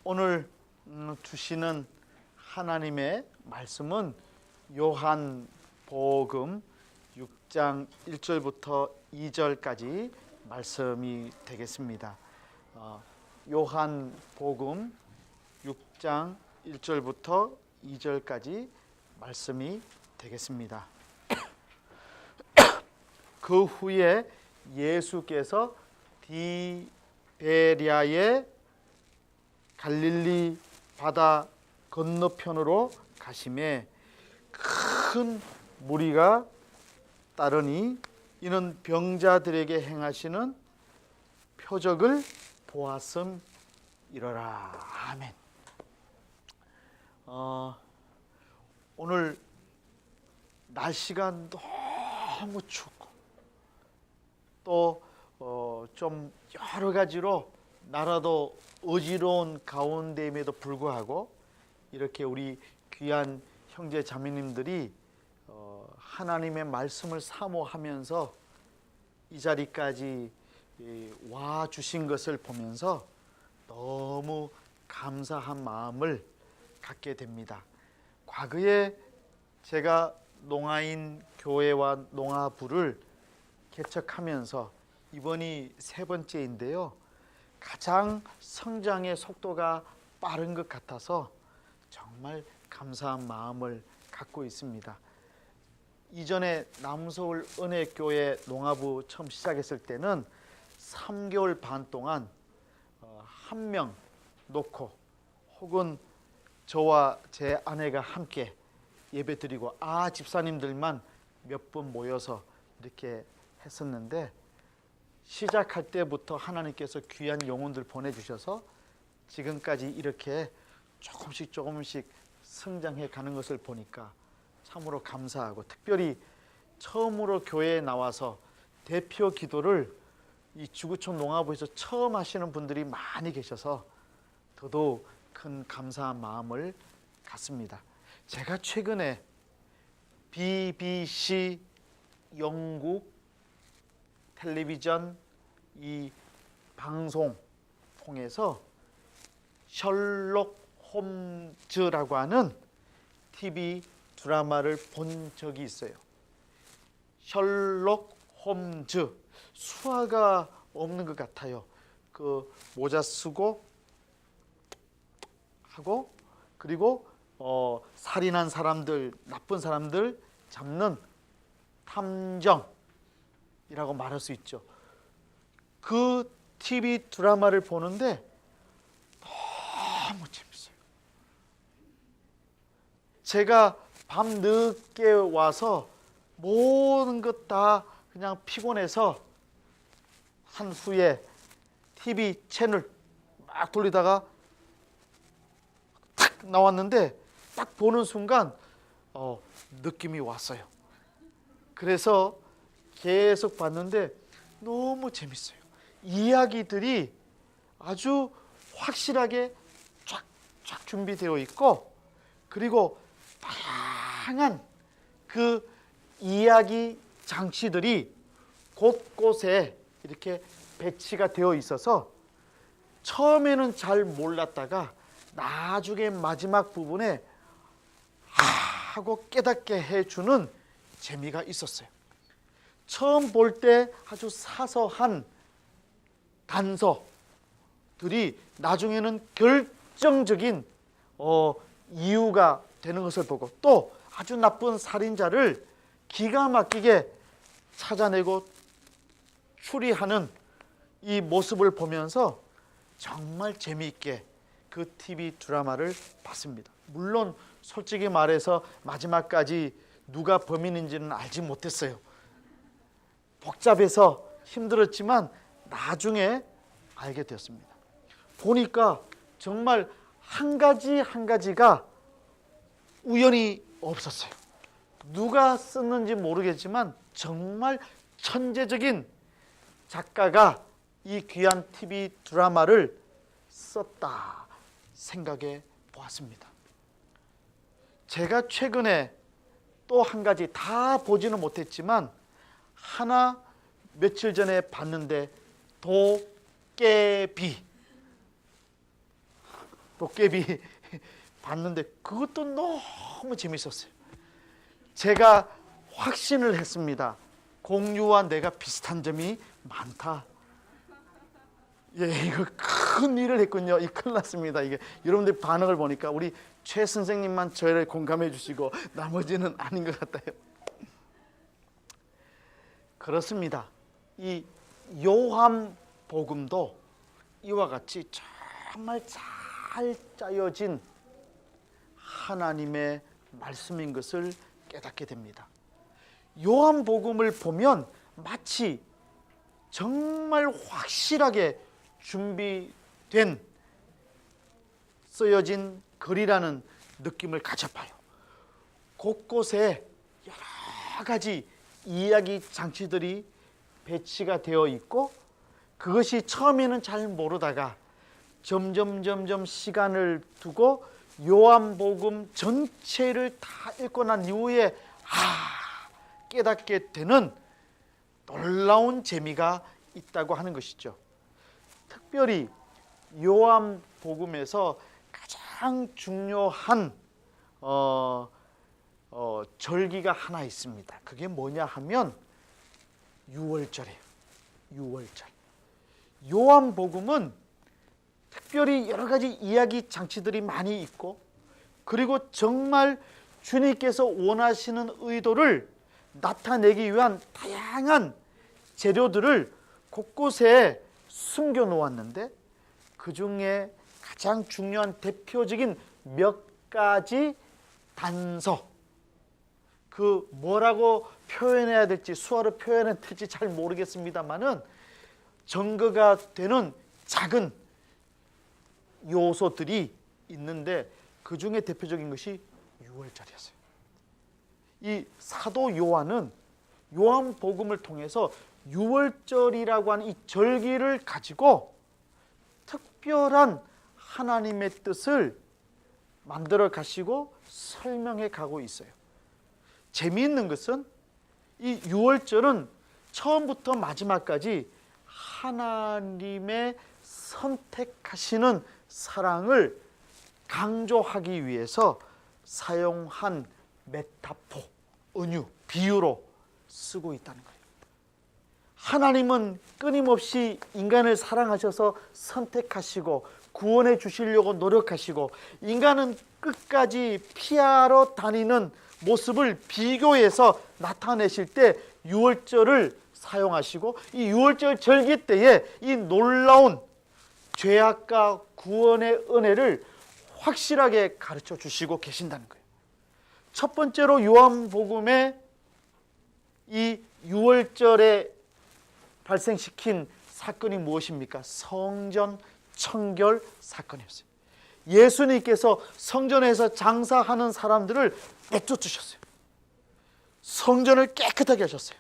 오늘 주시는 하나님의 말씀은 요한복음 6장 1절부터 2절까지 말씀이 되겠습니다. 요한복음 6장 1절부터 2절까지 말씀이 되겠습니다. 그 후에 예수께서 디베랴의 갈릴리 바다 건너편으로 가심에 큰 무리가 따르니 이는 병자들에게 행하시는 표적을 보았음이로라. 아멘. 오늘 날씨가 너무 춥고 또 좀 여러 가지로 나라도 어지러운 가운데임에도 불구하고 이렇게 우리 귀한 형제 자매님들이 하나님의 말씀을 사모하면서 이 자리까지 와 주신 것을 보면서 너무 감사한 마음을 갖게 됩니다. 과거에 제가 농아인 교회와 농아부를 개척하면서 이번이 세 번째인데요. 가장 성장의 속도가 빠른 것 같아서 정말 감사한 마음을 갖고 있습니다. 이전에 남서울 은혜교회 농아부 처음 시작했을 때는 3개월 반 동안 한 명 놓고 혹은 저와 제 아내가 함께 예배드리고 집사님들만 몇 분 모여서 이렇게 했었는데 시작할 때부터 하나님께서 귀한 영혼들 보내주셔서 지금까지 이렇게 조금씩 성장해 가는 것을 보니까 참으로 감사하고, 특별히 처음으로 교회에 나와서 대표 기도를 이 지구촌 농아부에서 처음 하시는 분들이 많이 계셔서 더더욱 큰 감사한 마음을 갖습니다. 제가 최근에 BBC 영국 텔레비전 이 방송 통해서 셜록 홈즈라고 하는 TV 드라마를 본 적이 있어요. 셜록 홈즈, 수화가 없는 것 같아요. 그 모자 쓰고 하고, 그리고 살인한 사람들, 나쁜 사람들 잡는 탐정이라고 말할 수 있죠. 그 TV 드라마를 보는데 너무 재밌어요. 제가 밤 늦게 와서 모든 것 다 그냥 피곤해서 한 후에 TV 채널 막 돌리다가 탁 나왔는데 딱 보는 순간 느낌이 왔어요. 그래서 계속 봤는데 너무 재밌어요. 이야기들이 아주 확실하게 쫙 준비되어 있고, 그리고 다양한 그 이야기 장치들이 곳곳에 이렇게 배치가 되어 있어서 처음에는 잘 몰랐다가 나중에 마지막 부분에 하고 깨닫게 해주는 재미가 있었어요. 처음 볼 때 아주 사소한 단서들이 나중에는 결정적인 이유가 되는 것을 보고, 또 아주 나쁜 살인자를 기가 막히게 찾아내고 추리하는 이 모습을 보면서 정말 재미있게 그 TV 드라마를 봤습니다. 물론 솔직히 말해서 마지막까지 누가 범인인지는 알지 못했어요. 복잡해서 힘들었지만 나중에 알게 되었습니다. 보니까 정말 한 가지가 우연이 없었어요. 누가 썼는지 모르겠지만 정말 천재적인 작가가 이 귀한 TV 드라마를 썼다 생각해 보았습니다. 제가 최근에 또 한 가지, 다 보지는 못했지만 하나 며칠 전에 봤는데, 도깨비 도깨비 봤는데 그것도 너무 재밌었어요. 제가 확신을 했습니다. 공유와 내가 비슷한 점이 많다. 예, 이거 큰 일을 했군요. 이 큰일 났습니다. 이게 여러분들 반응을 보니까 우리 최 선생님만 저를 공감해 주시고 나머지는 아닌 것 같아요. 그렇습니다. 이 요한복음도 이와 같이 정말 잘 짜여진 하나님의 말씀인 것을 깨닫게 됩니다. 요한복음을 보면 마치 정말 확실하게 준비된 쓰여진 글이라는 느낌을 가져봐요. 곳곳에 여러 가지 이야기 장치들이 배치가 되어 있고, 그것이 처음에는 잘 모르다가 점점 시간을 두고 요한복음 전체를 다 읽고 난 이후에 깨닫게 되는 놀라운 재미가 있다고 하는 것이죠. 특별히 요한복음에서 가장 중요한 절기가 하나 있습니다. 그게 뭐냐 하면 유월절이에요. 유월절. 요한복음은 특별히 여러 가지 이야기 장치들이 많이 있고, 그리고 정말 주님께서 원하시는 의도를 나타내기 위한 다양한 재료들을 곳곳에 숨겨 놓았는데, 그 중에 가장 중요한 대표적인 몇 가지 단서, 그 뭐라고 표현해야 될지, 수어로 표현해야 될지 잘 모르겠습니다만은 증거가 되는 작은 요소들이 있는데, 그 중에 대표적인 것이 유월절이었어요. 이 사도 요한은 요한복음을 통해서 유월절이라고 하는 이 절기를 가지고 특별한 하나님의 뜻을 만들어 가시고 설명해 가고 있어요. 재미있는 것은 이 유월절은 처음부터 마지막까지 하나님의 선택하시는 사랑을 강조하기 위해서 사용한 메타포, 은유, 비유로 쓰고 있다는 거예요. 하나님은 끊임없이 인간을 사랑하셔서 선택하시고 구원해 주시려고 노력하시고, 인간은 끝까지 피하러 다니는 모습을 비교해서 나타내실 때 유월절을 사용하시고, 이 유월절 절기 때에 이 놀라운 죄악과 구원의 은혜를 확실하게 가르쳐 주시고 계신다는 거예요. 첫 번째로 요한복음의 이 유월절에 발생시킨 사건이 무엇입니까? 성전 청결 사건이었어요. 예수님께서 성전에서 장사하는 사람들을 내쫓으셨어요. 성전을 깨끗하게 하셨어요.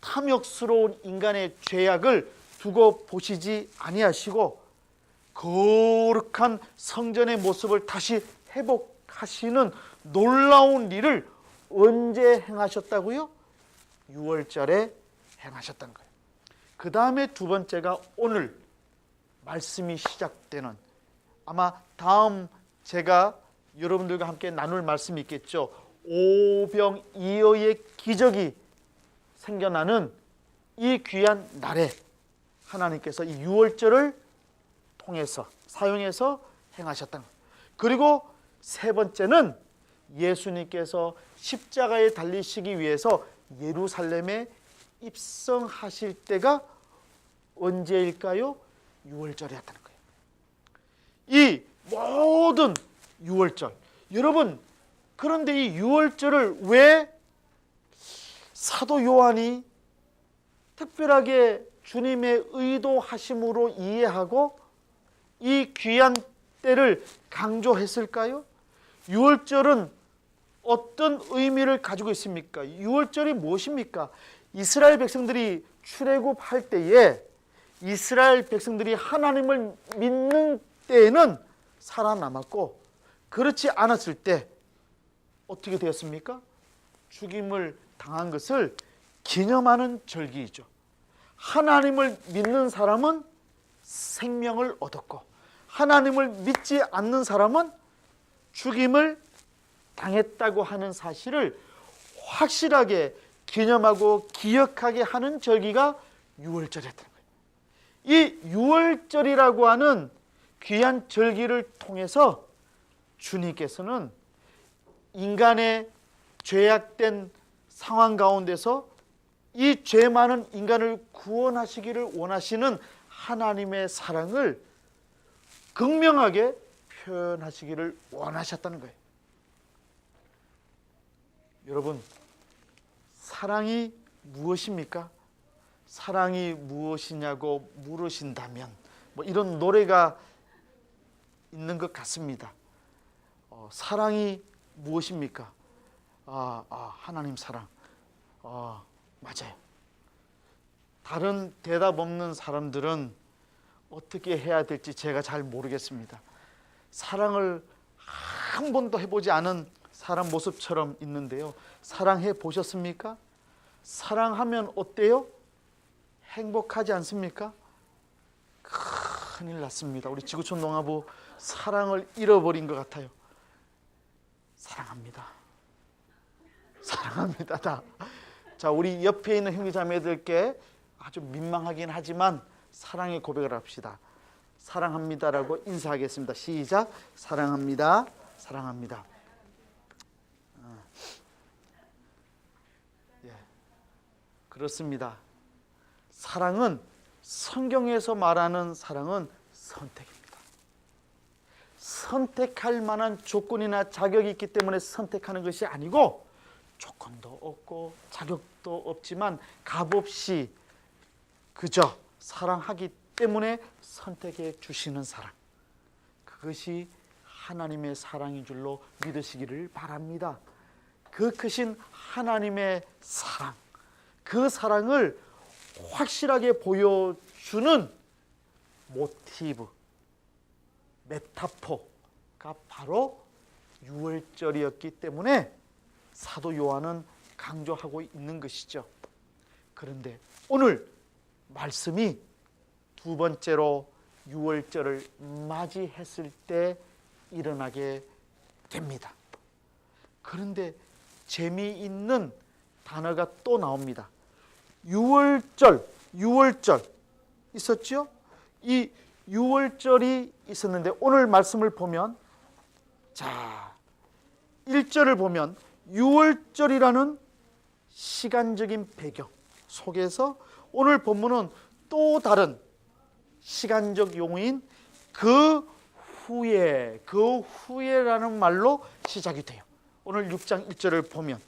탐욕스러운 인간의 죄악을 두고 보시지 아니하시고 거룩한 성전의 모습을 다시 회복하시는 놀라운 일을 언제 행하셨다고요? 유월절에 행하셨던 거예요. 그 다음에 두 번째가 오늘 말씀이 시작되는, 아마 다음 제가 여러분들과 함께 나눌 말씀이 있겠죠. 오병이어의 기적이 생겨나는 이 귀한 날에 하나님께서 이 유월절을 통해서 사용해서 행하셨던 거예요. 그리고 세 번째는 예수님께서 십자가에 달리시기 위해서 예루살렘에 입성하실 때가 언제일까요? 유월절이었다는 거예요. 이 모든 유월절, 여러분, 그런데 이 유월절을 왜 사도 요한이 특별하게 주님의 의도하심으로 이해하고 이 귀한 때를 강조했을까요? 유월절은 어떤 의미를 가지고 있습니까? 유월절이 무엇입니까? 이스라엘 백성들이 출애굽할 때에 이스라엘 백성들이 하나님을 믿는 때에는 살아남았고, 그렇지 않았을 때 어떻게 되었습니까? 죽임을 당한 것을 기념하는 절기이죠. 하나님을 믿는 사람은 생명을 얻었고, 하나님을 믿지 않는 사람은 죽임을 당했다고 하는 사실을 확실하게 기념하고 기억하게 하는 절기가 유월절이었다는 거예요. 이 유월절이라고 하는 귀한 절기를 통해서 주님께서는 인간의 죄악된 상황 가운데서 이 죄 많은 인간을 구원하시기를 원하시는 하나님의 사랑을 극명하게 표현하시기를 원하셨다는 거예요. 여러분, 사랑이 무엇입니까? 사랑이 무엇이냐고 물으신다면 이런 노래가 있는 것 같습니다. 사랑이 무엇입니까? 하나님 사랑. 맞아요. 다른 대답 없는 사람들은 어떻게 해야 될지 제가 잘 모르겠습니다. 사랑을 한 번도 해보지 않은 사람 모습처럼 있는데요. 사랑해 보셨습니까? 사랑하면 어때요? 행복하지 않습니까? 큰일 났습니다. 우리 지구촌 농아부 사랑을 잃어버린 것 같아요. 사랑합니다. 사랑합니다. 자, 우리 옆에 있는 형제자매들께 아주 민망하긴 하지만 사랑의 고백을 합시다. 사랑합니다라고 인사하겠습니다. 시작. 사랑합니다. 사랑합니다. 그렇습니다. 사랑은, 성경에서 말하는 사랑은 선택입니다. 선택할 만한 조건이나 자격이 있기 때문에 선택하는 것이 아니고, 조건도 없고 자격도 없지만 값없이 그저 사랑하기 때문에 선택해 주시는 사랑, 그것이 하나님의 사랑인 줄로 믿으시기를 바랍니다. 그 크신 하나님의 사랑, 그 사랑을 확실하게 보여주는 모티브, 메타포가 바로 유월절이었기 때문에 사도 요한은 강조하고 있는 것이죠. 그런데 오늘 말씀이 두 번째로 유월절을 맞이했을 때 일어나게 됩니다. 그런데 재미있는 단어가 또 나옵니다. 유월절 있었죠? 이 유월절이 있었는데 오늘 말씀을 보면, 자, 1절을 보면 유월절이라는 시간적인 배경 속에서 오늘 본문은 또 다른 시간적 용어인 그 후에라는 말로 시작이 돼요. 오늘 6장 1절을 보면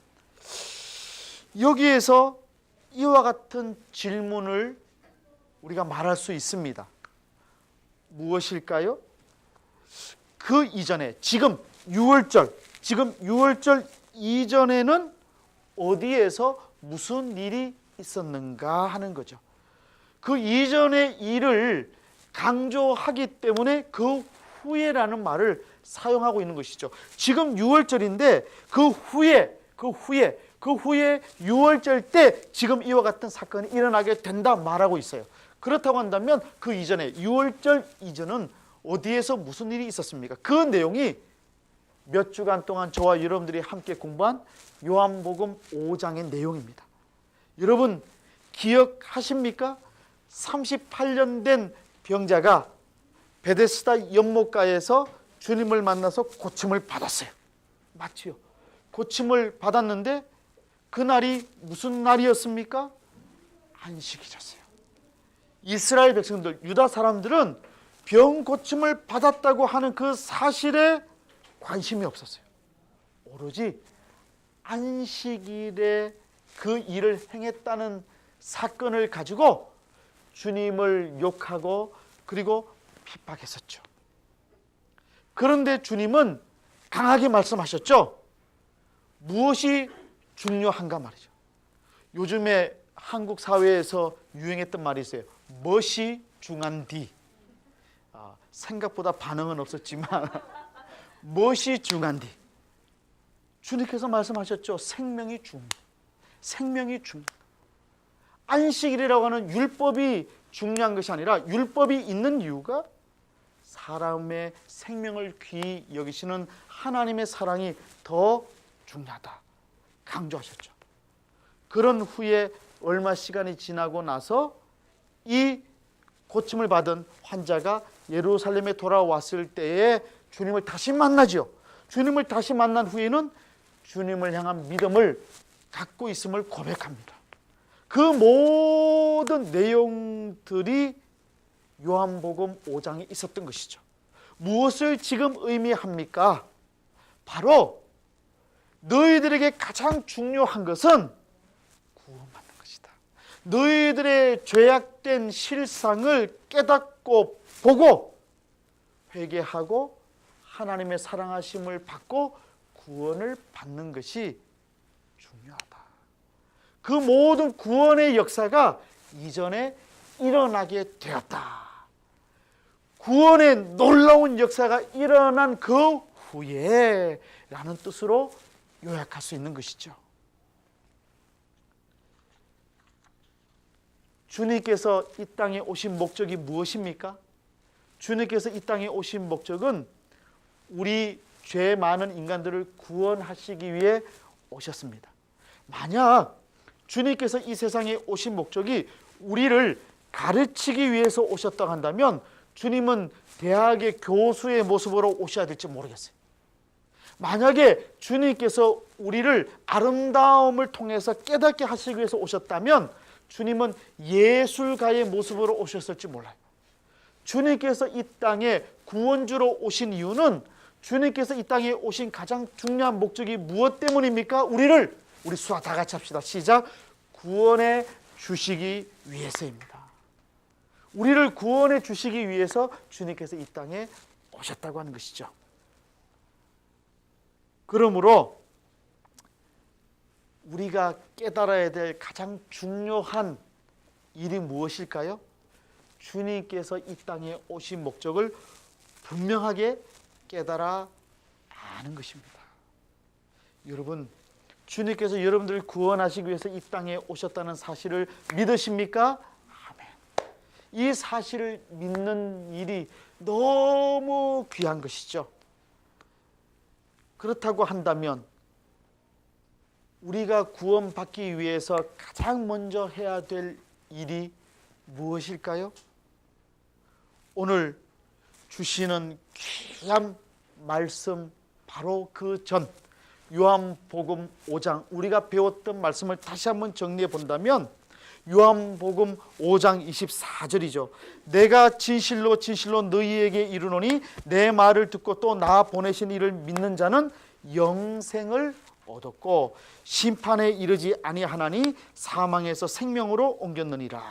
여기에서 이와 같은 질문을 우리가 말할 수 있습니다. 무엇일까요? 그 이전에 지금 유월절 이전에는 어디에서 무슨 일이 있었는가 하는 거죠. 그 이전의 일을 강조하기 때문에 그 후에라는 말을 사용하고 있는 것이죠. 지금 유월절인데 그 후에 유월절 때 지금 이와 같은 사건이 일어나게 된다 말하고 있어요. 그렇다고 한다면 그 이전에 유월절 이전은 어디에서 무슨 일이 있었습니까? 그 내용이 몇 주간 동안 저와 여러분들이 함께 공부한 요한복음 5장의 내용입니다. 여러분 기억하십니까? 38년 된 병자가 베데스다 연못가에서 주님을 만나서 고침을 받았어요. 맞지요? 고침을 받았는데 그날이 무슨 날이었습니까? 안식일이었어요. 이스라엘 백성들, 유다 사람들은 병 고침을 받았다고 하는 그 사실에 관심이 없었어요. 오로지 안식일에 그 일을 행했다는 사건을 가지고 주님을 욕하고 그리고 핍박했었죠. 그런데 주님은 강하게 말씀하셨죠. 무엇이 중요한가 말이죠. 요즘에 한국 사회에서 유행했던 말이 있어요. 멋이 중한디. 생각보다 반응은 없었지만 멋이 중한디. 주님께서 말씀하셨죠. 생명이 중. 안식일이라고 하는 율법이 중요한 것이 아니라 율법이 있는 이유가 사람의 생명을 귀히 여기시는 하나님의 사랑이 더 중요하다 강조하셨죠. 그런 후에 얼마 시간이 지나고 나서 이 고침을 받은 환자가 예루살렘에 돌아왔을 때에 주님을 다시 만나죠. 주님을 다시 만난 후에는 주님을 향한 믿음을 갖고 있음을 고백합니다. 그 모든 내용들이 요한복음 5장에 있었던 것이죠. 무엇을 지금 의미합니까? 바로 너희들에게 가장 중요한 것은 구원받는 것이다. 너희들의 죄악된 실상을 깨닫고 보고 회개하고 하나님의 사랑하심을 받고 구원을 받는 것이 중요하다. 그 모든 구원의 역사가 이전에 일어나게 되었다. 구원의 놀라운 역사가 일어난 그 후에 라는 뜻으로 요약할 수 있는 것이죠. 주님께서 이 땅에 오신 목적이 무엇입니까? 주님께서 이 땅에 오신 목적은 우리 죄 많은 인간들을 구원하시기 위해 오셨습니다. 만약 주님께서 이 세상에 오신 목적이 우리를 가르치기 위해서 오셨다고 한다면 주님은 대학의 교수의 모습으로 오셔야 될지 모르겠어요. 만약에 주님께서 우리를 아름다움을 통해서 깨닫게 하시기 위해서 오셨다면 주님은 예술가의 모습으로 오셨을지 몰라요. 주님께서 이 땅에 구원주로 오신 이유는 주님께서 이 땅에 오신 가장 중요한 목적이 무엇 때문입니까? 우리 수학 다 같이 합시다. 시작. 구원해 주시기 위해서입니다. 우리를 구원해 주시기 위해서 주님께서 이 땅에 오셨다고 하는 것이죠. 그러므로 우리가 깨달아야 될 가장 중요한 일이 무엇일까요? 주님께서 이 땅에 오신 목적을 분명하게 깨달아 아는 것입니다. 여러분, 주님께서 여러분들을 구원하시기 위해서 이 땅에 오셨다는 사실을 믿으십니까? 아멘. 이 사실을 믿는 일이 너무 귀한 것이죠. 그렇다고 한다면 우리가 구원받기 위해서 가장 먼저 해야 될 일이 무엇일까요? 오늘 주시는 귀한 말씀 바로 그 전 요한복음 5장 우리가 배웠던 말씀을 다시 한번 정리해 본다면 요한복음 5장 24절이죠. 내가 진실로 진실로 너희에게 이르노니 내 말을 듣고 또 나 보내신 이를 믿는 자는 영생을 얻었고 심판에 이르지 아니하나니 사망에서 생명으로 옮겼느니라.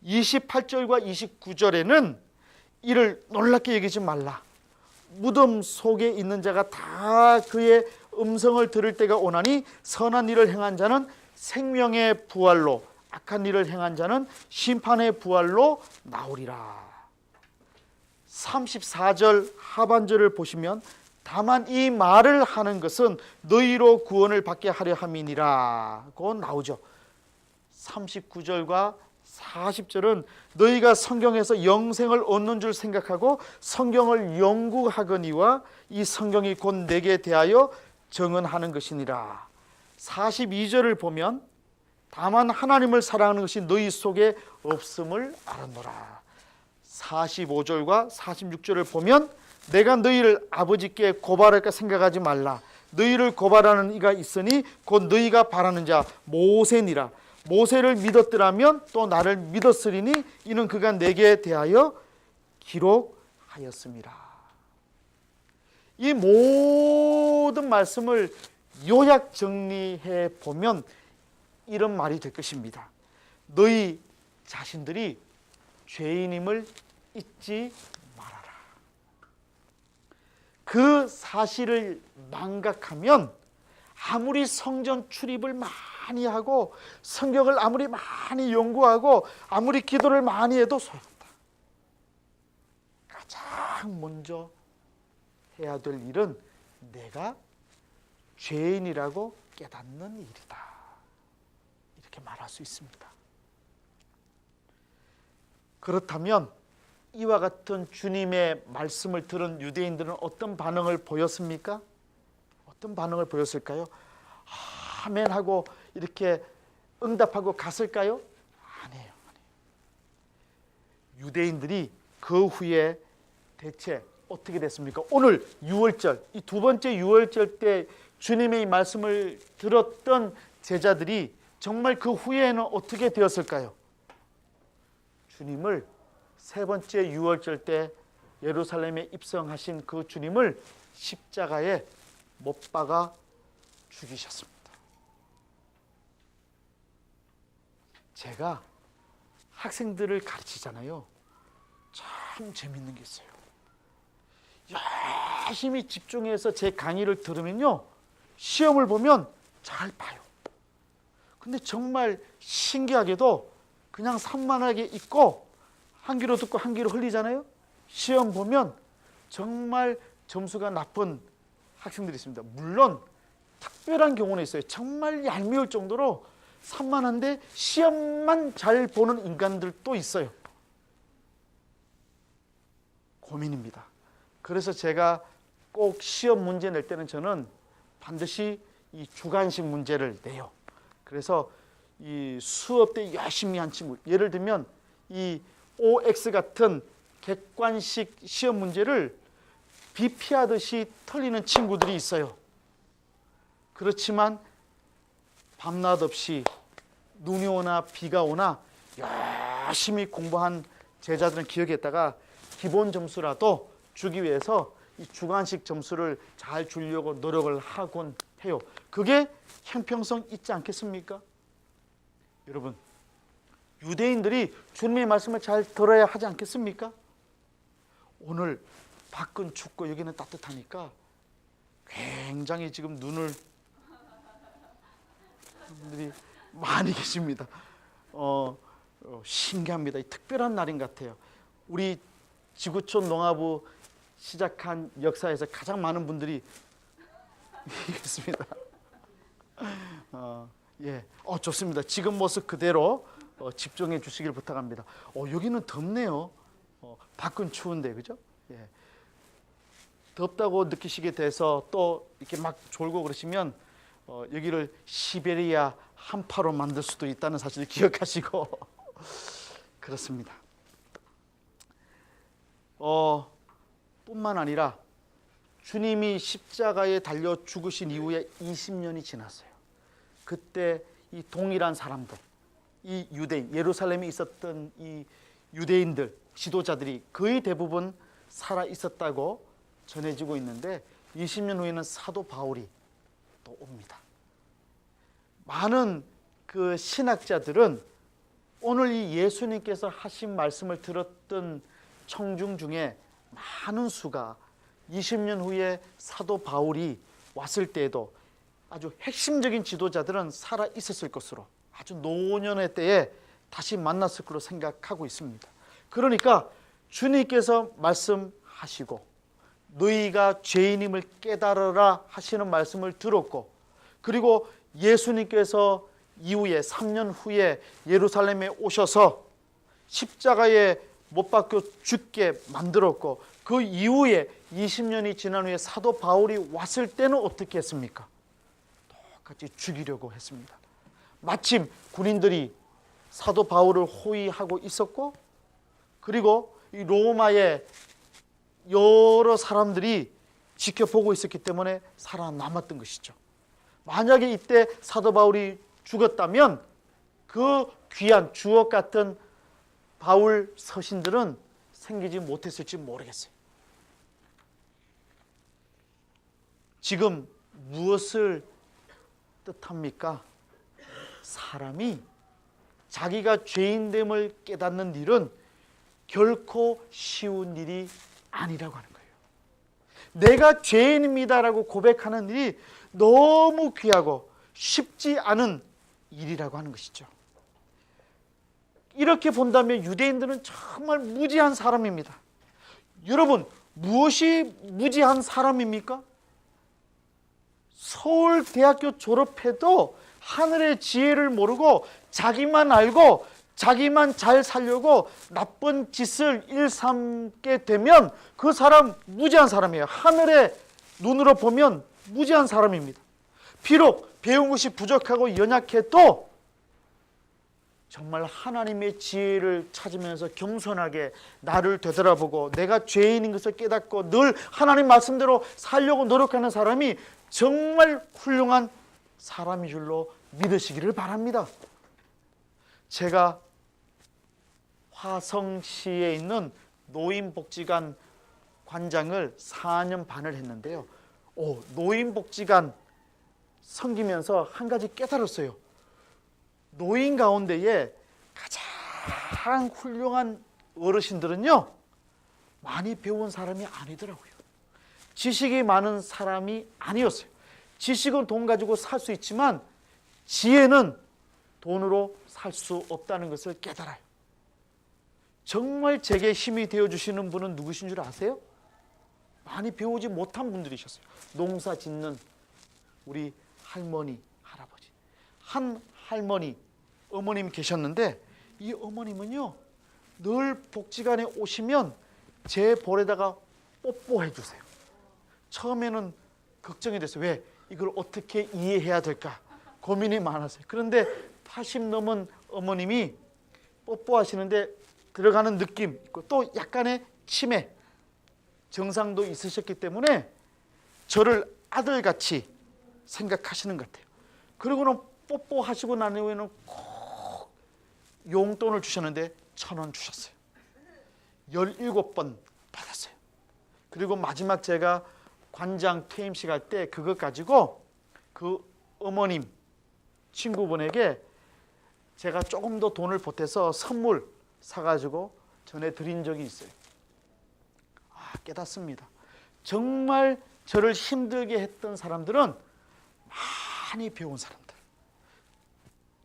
28절과 29절에는 이를 놀랍게 여기지 말라. 무덤 속에 있는 자가 다 그의 음성을 들을 때가 오나니 선한 일을 행한 자는 생명의 부활로 악한 일을 행한 자는 심판의 부활로 나오리라. 34절 하반절을 보시면 다만 이 말을 하는 것은 너희로 구원을 받게 하려 함이니라고 나오죠. 39절과 40절은 너희가 성경에서 영생을 얻는 줄 생각하고 성경을 연구하거니와 이 성경이 곧 내게 대하여 증언하는 것이니라. 42절을 보면 다만 하나님을 사랑하는 것이 너희 속에 없음을 알았노라. 45절과 46절을 보면 내가 너희를 아버지께 고발할까 생각하지 말라. 너희를 고발하는 이가 있으니 곧 너희가 바라는 자 모세니라. 모세를 믿었더라면 또 나를 믿었으리니 이는 그가 내게 대하여 기록하였습니다. 이 모든 말씀을 요약 정리해 보면 이런 말이 될 것입니다. 너희 자신들이 죄인임을 잊지 말아라. 그 사실을 망각하면 아무리 성전 출입을 많이 하고 성경을 아무리 많이 연구하고 아무리 기도를 많이 해도 소용없다. 가장 먼저 해야 될 일은 내가 죄인이라고 깨닫는 일이다. 이렇게 말할 수 있습니다. 그렇다면 이와 같은 주님의 말씀을 들은 유대인들은 어떤 반응을 보였습니까? 어떤 반응을 보였을까요? 아멘 하고 이렇게 응답하고 갔을까요? 아니에요. 유대인들이 그 후에 대체 어떻게 됐습니까? 오늘 유월절, 이 두 번째 유월절 때 주님의 말씀을 들었던 제자들이 정말 그 후에는 어떻게 되었을까요? 주님을 세 번째 유월절 때 예루살렘에 입성하신 그 주님을 십자가에 못 박아 죽이셨습니다. 제가 학생들을 가르치잖아요. 참 재밌는 게 있어요. 열심히 집중해서 제 강의를 들으면요, 시험을 보면 잘 봐요. 근데 정말 신기하게도 그냥 산만하게 있고 한 귀로 듣고 한 귀로 흘리잖아요. 시험 보면 정말 점수가 나쁜 학생들이 있습니다. 물론 특별한 경우는 있어요. 정말 얄미울 정도로 산만한데 시험만 잘 보는 인간들도 있어요. 고민입니다. 그래서 제가 꼭 시험 문제 낼 때는 저는 반드시 이 주관식 문제를 내요. 그래서 이 수업 때 열심히 한 친구, 예를 들면 이 OX 같은 객관식 시험 문제를 비 피하듯이 털리는 친구들이 있어요. 그렇지만 밤낮 없이 눈이 오나 비가 오나 열심히 공부한 제자들은 기억했다가 기본 점수라도 주기 위해서 이 주관식 점수를 잘 주려고 노력을 하곤 해요. 그게 형평성 있지 않겠습니까? 여러분, 유대인들이 주님의 말씀을 잘 들어야 하지 않겠습니까? 오늘 밖은 춥고 여기는 따뜻하니까 굉장히 지금 눈을 분들이 많이 계십니다. 신기합니다. 특별한 날인 것 같아요. 우리 지구촌 농아부 시작한 역사에서 가장 많은 분들이 있습니다. 좋습니다. 지금 모습 그대로 집중해 주시길 부탁합니다. 여기는 덥네요. 밖은 추운데, 그죠? 예. 덥다고 느끼시게 돼서 또 이렇게 막 졸고 그러시면 여기를 시베리아 한파로 만들 수도 있다는 사실을 기억하시고 그렇습니다. 뿐만 아니라 주님이 십자가에 달려 죽으신 이후에 20년이 지났어요. 그때 이 동일한 사람들, 이 유대인, 예루살렘에 있었던 이 유대인들, 지도자들이 거의 대부분 살아 있었다고 전해지고 있는데 20년 후에는 사도 바울이 또 옵니다. 많은 그 신학자들은 오늘 이 예수님께서 하신 말씀을 들었던 청중 중에 많은 수가 20년 후에 사도 바울이 왔을 때에도 아주 핵심적인 지도자들은 살아 있었을 것으로, 아주 노년의 때에 다시 만났을 것으로 생각하고 있습니다. 그러니까 주님께서 말씀하시고 너희가 죄인임을 깨달으라 하시는 말씀을 들었고, 그리고 예수님께서 이후에 3년 후에 예루살렘에 오셔서 십자가에 못 박혀 죽게 만들었고, 그 이후에 20년이 지난 후에 사도 바울이 왔을 때는 어떻게 했습니까? 똑같이 죽이려고 했습니다. 마침 군인들이 사도 바울을 호위하고 있었고, 그리고 이 로마의 여러 사람들이 지켜보고 있었기 때문에 살아남았던 것이죠. 만약에 이때 사도 바울이 죽었다면 그 귀한 주옥 같은 바울 서신들은 생기지 못했을지 모르겠어요. 지금 무엇을 뜻합니까? 사람이 자기가 죄인됨을 깨닫는 일은 결코 쉬운 일이 아니라고 하는 거예요. 내가 죄인입니다라고 고백하는 일이 너무 귀하고 쉽지 않은 일이라고 하는 것이죠. 이렇게 본다면 유대인들은 정말 무지한 사람입니다. 여러분, 무엇이 무지한 사람입니까? 서울대학교 졸업해도 하늘의 지혜를 모르고 자기만 알고 자기만 잘 살려고 나쁜 짓을 일삼게 되면 그 사람 무지한 사람이에요. 하늘의 눈으로 보면 무지한 사람입니다. 비록 배운 것이 부족하고 연약해도 정말 하나님의 지혜를 찾으면서 겸손하게 나를 되돌아보고 내가 죄인인 것을 깨닫고 늘 하나님 말씀대로 살려고 노력하는 사람이 정말 훌륭한 사람인 줄로 믿으시기를 바랍니다. 제가 화성시에 있는 노인복지관 관장을 4년 반을 했는데요. 노인복지관 섬기면서 한 가지 깨달았어요. 노인 가운데에 가장 훌륭한 어르신들은요, 많이 배운 사람이 아니더라고요. 지식이 많은 사람이 아니었어요. 지식은 돈 가지고 살 수 있지만 지혜는 돈으로 살 수 없다는 것을 깨달아요. 정말 제게 힘이 되어주시는 분은 누구신 줄 아세요? 많이 배우지 못한 분들이셨어요. 농사 짓는 우리 할머니, 할아버지. 한 할머니, 어머님 계셨는데 이 어머님은요, 늘 복지관에 오시면 제 볼에다가 뽀뽀해 주세요. 처음에는 걱정이 됐어요. 왜? 이걸 어떻게 이해해야 될까? 고민이 많았어요. 그런데 80 넘은 어머님이 뽀뽀하시는데 들어가는 느낌 있고 또 약간의 치매 증상도 있으셨기 때문에 저를 아들같이 생각하시는 것 같아요. 그리고는 뽀뽀하시고 난 후에는 꼭 용돈을 주셨는데 1,000원 주셨어요. 17번 받았어요. 그리고 마지막 제가 관장 퇴임식 할 때 그것 가지고 그 어머님 친구분에게 제가 조금 더 돈을 보태서 선물 사가지고 전해드린 적이 있어요. 깨닫습니다. 정말 저를 힘들게 했던 사람들은 많이 배운 사람들,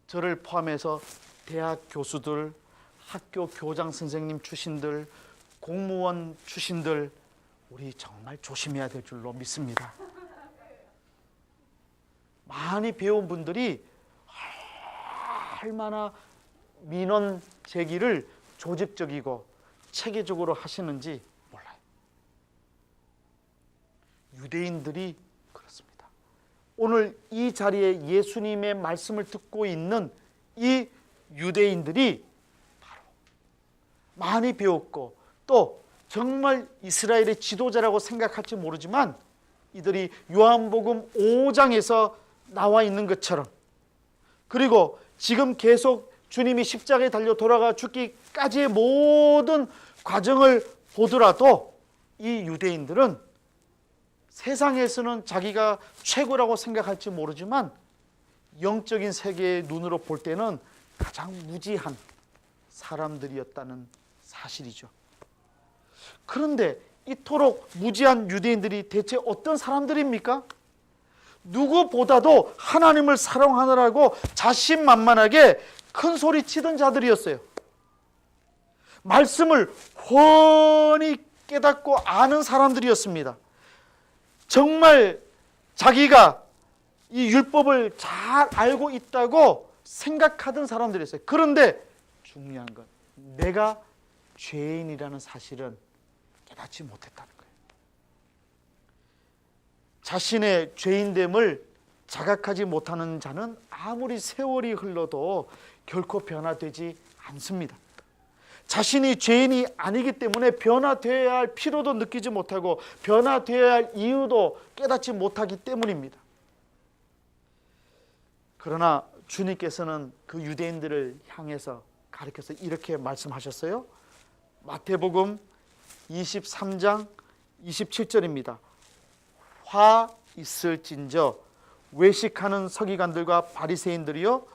저를 포함해서 대학 교수들, 학교 교장 선생님 출신들, 공무원 출신들, 우리 정말 조심해야 될 줄로 믿습니다. 많이 배운 분들이 얼마나 민원 제기를 조직적이고 체계적으로 하시는지 몰라요. 유대인들이 그렇습니다. 오늘 이 자리에 예수님의 말씀을 듣고 있는 이 유대인들이 바로 많이 배웠고 또 정말 이스라엘의 지도자라고 생각할지 모르지만 이들이 요한복음 5장에서 나와 있는 것처럼, 그리고 지금 계속 주님이 십자가에 달려 돌아가 죽기까지의 모든 과정을 보더라도 이 유대인들은 세상에서는 자기가 최고라고 생각할지 모르지만 영적인 세계의 눈으로 볼 때는 가장 무지한 사람들이었다는 사실이죠. 그런데 이토록 무지한 유대인들이 대체 어떤 사람들입니까? 누구보다도 하나님을 사랑하느라고 자신만만하게 큰 소리 치던 자들이었어요. 말씀을 훤히 깨닫고 아는 사람들이었습니다. 정말 자기가 이 율법을 잘 알고 있다고 생각하던 사람들이었어요. 그런데 중요한 건 내가 죄인이라는 사실은 깨닫지 못했다는 거예요. 자신의 죄인됨을 자각하지 못하는 자는 아무리 세월이 흘러도 결코 변화되지 않습니다. 자신이 죄인이 아니기 때문에 변화되어야 할 필요도 느끼지 못하고 변화되어야 할 이유도 깨닫지 못하기 때문입니다. 그러나 주님께서는 그 유대인들을 향해서 가르쳐서 이렇게 말씀하셨어요. 마태복음 23장 27절입니다. 화 있을진저 외식하는 서기관들과 바리새인들이여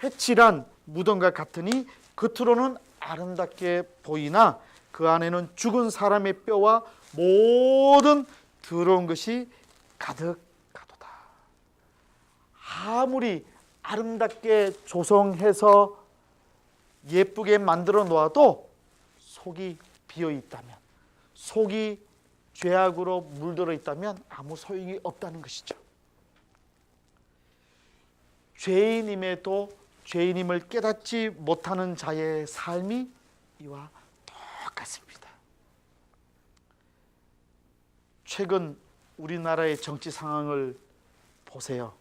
회칠한 무덤과 같으니 겉으로는 아름답게 보이나 그 안에는 죽은 사람의 뼈와 모든 더러운 것이 가득하도다. 아무리 아름답게 조성해서 예쁘게 만들어 놓아도 속이 비어 있다면, 속이 죄악으로 물들어 있다면 아무 소용이 없다는 것이죠. 죄인임에도 죄인임을 깨닫지 못하는 자의 삶이 이와 똑같습니다. 최근 우리나라의 정치 상황을 보세요.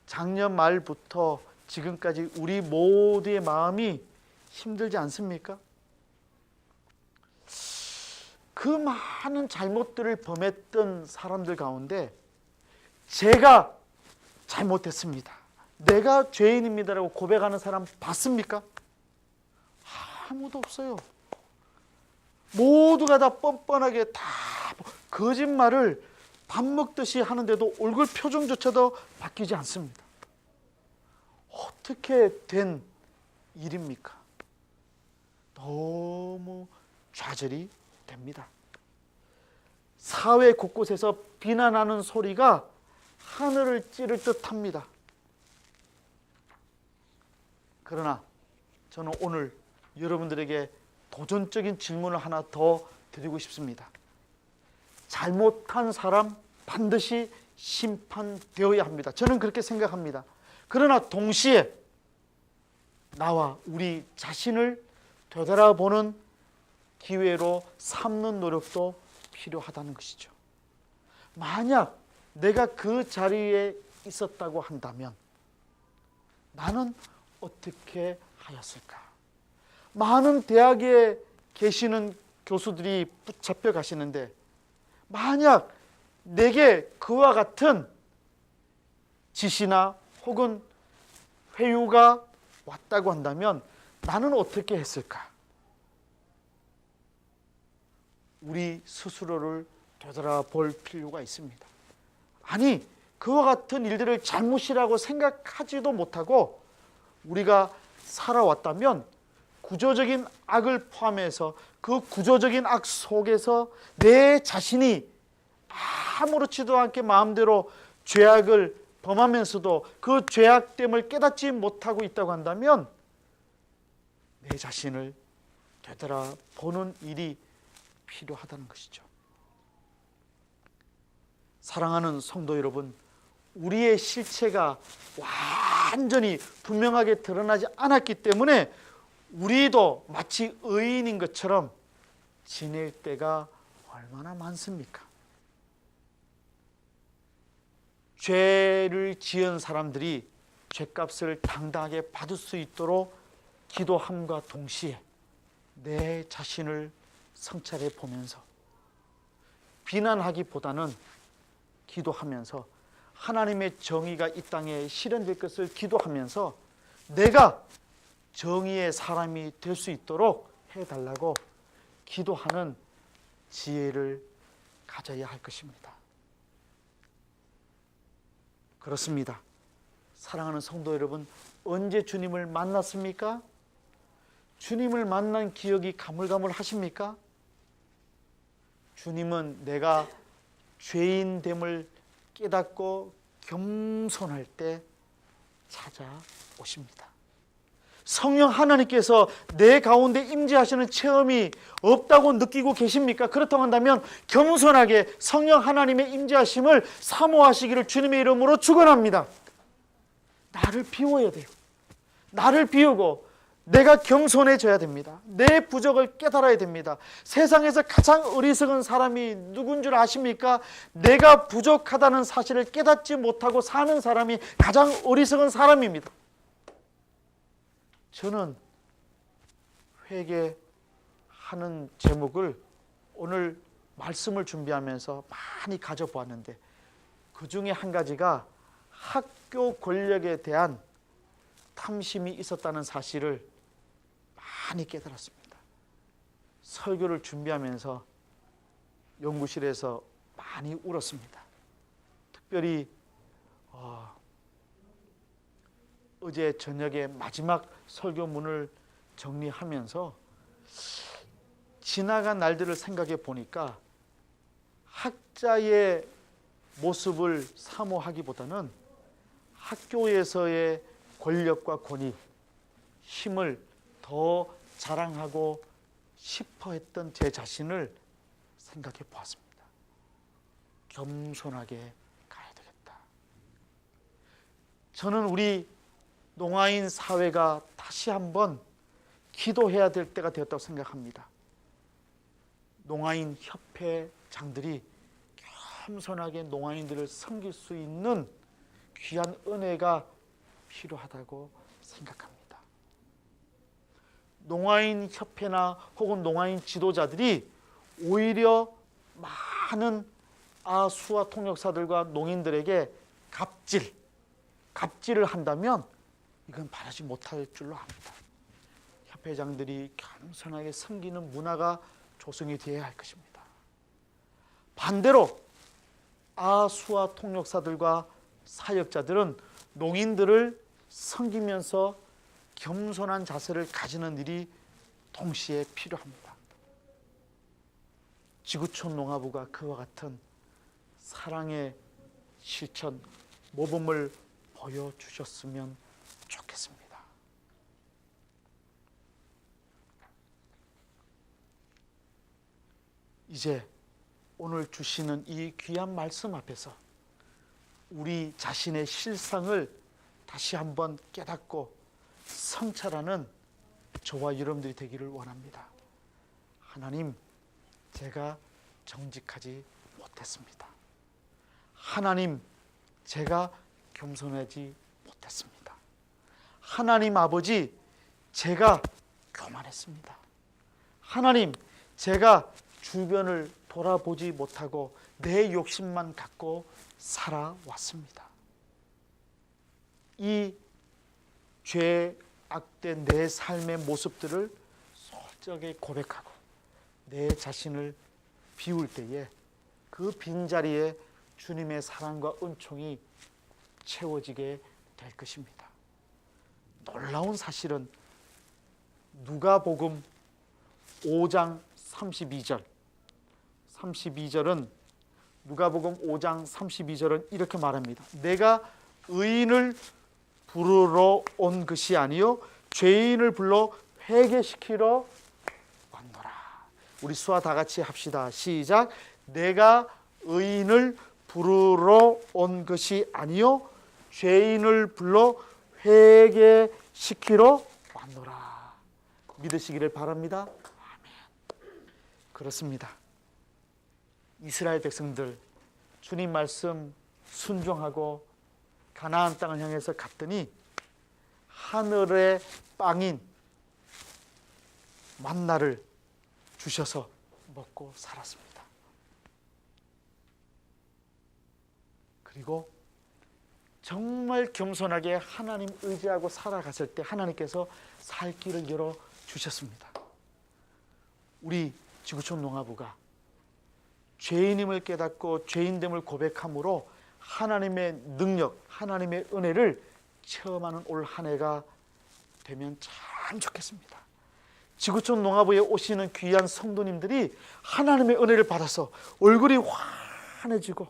작년 말부터 지금까지 우리 모두의 마음이 힘들지 않습니까? 그 많은 잘못들을 범했던 사람들 가운데 제가 잘못했습니다, 내가 죄인입니다라고 고백하는 사람 봤습니까? 아무도 없어요. 모두가 다 뻔뻔하게 다 거짓말을 밥 먹듯이 하는데도 얼굴 표정조차도 바뀌지 않습니다. 어떻게 된 일입니까? 너무 좌절이 됩니다. 사회 곳곳에서 비난하는 소리가 하늘을 찌를 듯합니다. 그러나 저는 오늘 여러분들에게 도전적인 질문을 하나 더 드리고 싶습니다. 잘못한 사람 반드시 심판되어야 합니다. 저는 그렇게 생각합니다. 그러나 동시에 나와 우리 자신을 되돌아보는 기회로 삼는 노력도 필요하다는 것이죠. 만약 내가 그 자리에 있었다고 한다면 나는 어떻게 하였을까? 많은 대학에 계시는 교수들이 붙잡혀 가시는데 만약 내게 그와 같은 지시나 혹은 회유가 왔다고 한다면 나는 어떻게 했을까? 우리 스스로를 되돌아볼 필요가 있습니다. 아니, 그와 같은 일들을 잘못이라고 생각하지도 못하고 우리가 살아왔다면 구조적인 악을 포함해서 그 구조적인 악 속에서 내 자신이 아무렇지도 않게 마음대로 죄악을 범하면서도 그 죄악됨을 깨닫지 못하고 있다고 한다면 내 자신을 되돌아보는 일이 필요하다는 것이죠. 사랑하는 성도 여러분, 우리의 실체가 완전히 분명하게 드러나지 않았기 때문에 우리도 마치 의인인 것처럼 지낼 때가 얼마나 많습니까? 죄를 지은 사람들이 죄값을 당당하게 받을 수 있도록 기도함과 동시에 내 자신을 성찰해 보면서 비난하기보다는 기도하면서 하나님의 정의가 이 땅에 실현될 것을 기도하면서 내가 정의의 사람이 될 수 있도록 해달라고 기도하는 지혜를 가져야 할 것입니다. 그렇습니다. 사랑하는 성도 여러분, 언제 주님을 만났습니까? 주님을 만난 기억이 가물가물하십니까? 주님은 내가 죄인됨을 깨닫고 겸손할 때 찾아오십니다. 성령 하나님께서 내 가운데 임재하시는 체험이 없다고 느끼고 계십니까? 그렇다고 한다면 겸손하게 성령 하나님의 임재하심을 사모하시기를 주님의 이름으로 축원합니다. 나를 비워야 돼요. 나를 비우고 내가 겸손해져야 됩니다. 내 부족을 깨달아야 됩니다. 세상에서 가장 어리석은 사람이 누군 줄 아십니까? 내가 부족하다는 사실을 깨닫지 못하고 사는 사람이 가장 어리석은 사람입니다. 저는 회개하는 제목을 오늘 말씀을 준비하면서 많이 가져보았는데 그 중에 한 가지가 학교 권력에 대한 탐심이 있었다는 사실을 많이 깨달았습니다. 설교를 준비하면서 연구실에서 많이 울었습니다. 특별히 어제 저녁에 마지막 설교문을 정리하면서 지나간 날들을 생각해 보니까 학자의 모습을 사모하기보다는 학교에서의 권력과 권위, 힘을 더 자랑하고 싶어 했던 제 자신을 생각해 보았습니다. 겸손하게 가야 되겠다. 저는 우리 농아인 사회가 다시 한번 기도해야 될 때가 되었다고 생각합니다. 농아인 협회장들이 겸손하게 농아인들을 섬길 수 있는 귀한 은혜가 필요하다고 생각합니다. 농아인 협회나 혹은 농아인 지도자들이 오히려 많은 아수와 통역사들과 농인들에게 갑질을 한다면 이건 바라지 못할 줄로 압니다. 협회장들이 겸손하게 섬기는 문화가 조성이 되어야 할 것입니다. 반대로 아수와 통역사들과 사역자들은 농인들을 섬기면서 겸손한 자세를 가지는 일이 동시에 필요합니다. 지구촌 농화부가 그와 같은 사랑의 실천, 모범을 보여주셨으면 좋겠습니다. 이제 오늘 주시는 이 귀한 말씀 앞에서 우리 자신의 실상을 다시 한번 깨닫고 성찰하는 저와 여러분들이 되기를 원합니다. 하나님, 제가 정직하지 못했습니다. 하나님, 제가 겸손하지 못했습니다. 하나님 아버지, 제가 교만했습니다. 하나님, 제가 주변을 돌아보지 못하고 내 욕심만 갖고 살아왔습니다. 이 죄 악된 내 삶의 모습들을 솔직하게 고백하고 내 자신을 비울 때에 그 빈자리에 주님의 사랑과 은총이 채워지게 될 것입니다. 놀라운 사실은 누가복음 5장 32절은 누가복음 5장 32절은 이렇게 말합니다. 내가 의인을 부르러 온 것이 아니요 죄인을 불러 회개시키러 왔노라. 우리 수아 다 같이 합시다. 시작. 내가 의인을 부르러 온 것이 아니요 죄인을 불러 회개시키러 왔노라. 믿으시기를 바랍니다. 아멘. 그렇습니다. 이스라엘 백성들 주님 말씀 순종하고 가나안 땅을 향해서 갔더니 하늘의 빵인 만나를 주셔서 먹고 살았습니다. 그리고 정말 겸손하게 하나님 의지하고 살아갔을 때 하나님께서 살 길을 열어 주셨습니다. 우리 지구촌 농화부가 죄인임을 깨닫고 죄인됨을 고백함으로 하나님의 능력, 하나님의 은혜를 체험하는 올 한 해가 되면 참 좋겠습니다. 지구촌 농화부에 오시는 귀한 성도님들이 하나님의 은혜를 받아서 얼굴이 환해지고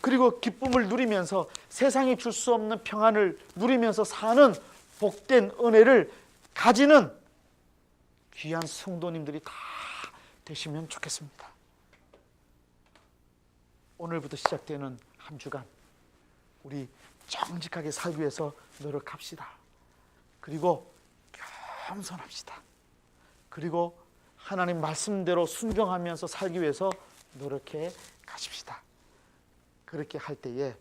그리고 기쁨을 누리면서 세상이 줄 수 없는 평안을 누리면서 사는 복된 은혜를 가지는 귀한 성도님들이 다 되시면 좋겠습니다. 오늘부터 시작되는 한 주간 우리 정직하게 살기 위해서 노력합시다. 그리고 겸손합시다. 그리고 하나님 말씀대로 순종하면서 살기 위해서 노력해 가십시다. 그렇게 할 때에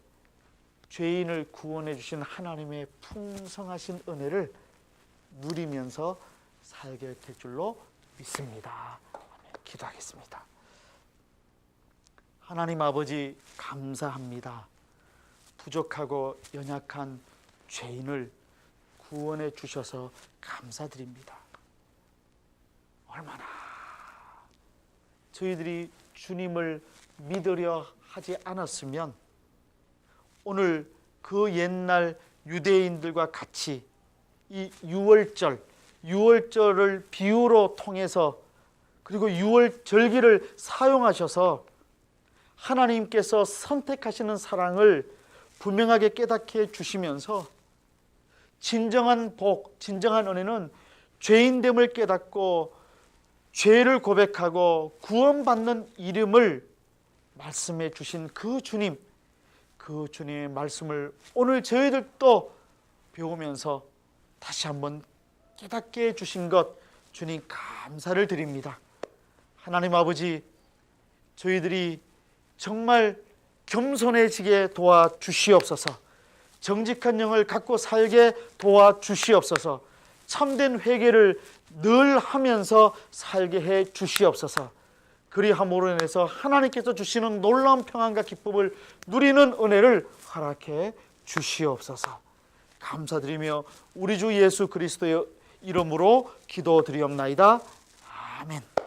죄인을 구원해 주신 하나님의 풍성하신 은혜를 누리면서 살게 될 줄로 믿습니다. 기도하겠습니다. 하나님 아버지 감사합니다. 부족하고 연약한 죄인을 구원해 주셔서 감사드립니다. 얼마나 저희들이 주님을 믿으려 하지 않았으면 오늘 그 옛날 유대인들과 같이 이 유월절을 비유로 통해서 그리고 유월절기를 사용하셔서 하나님께서 선택하시는 사랑을 분명하게 깨닫게 해주시면서 진정한 복, 진정한 은혜는 죄인됨을 깨닫고 죄를 고백하고 구원받는 이름을 말씀해 주신 그 주님, 그 주님의 말씀을 오늘 저희들도 배우면서 다시 한번 깨닫게 해주신 것 주님 감사를 드립니다. 하나님 아버지, 저희들이 정말 겸손해지게 도와주시옵소서. 정직한 영을 갖고 살게 도와주시옵소서. 참된 회개를 늘 하면서 살게 해 주시옵소서. 그리함으로 인해서 하나님께서 주시는 놀라운 평안과 기쁨을 누리는 은혜를 허락해 주시옵소서. 감사드리며 우리 주 예수 그리스도의 이름으로 기도드리옵나이다. 아멘.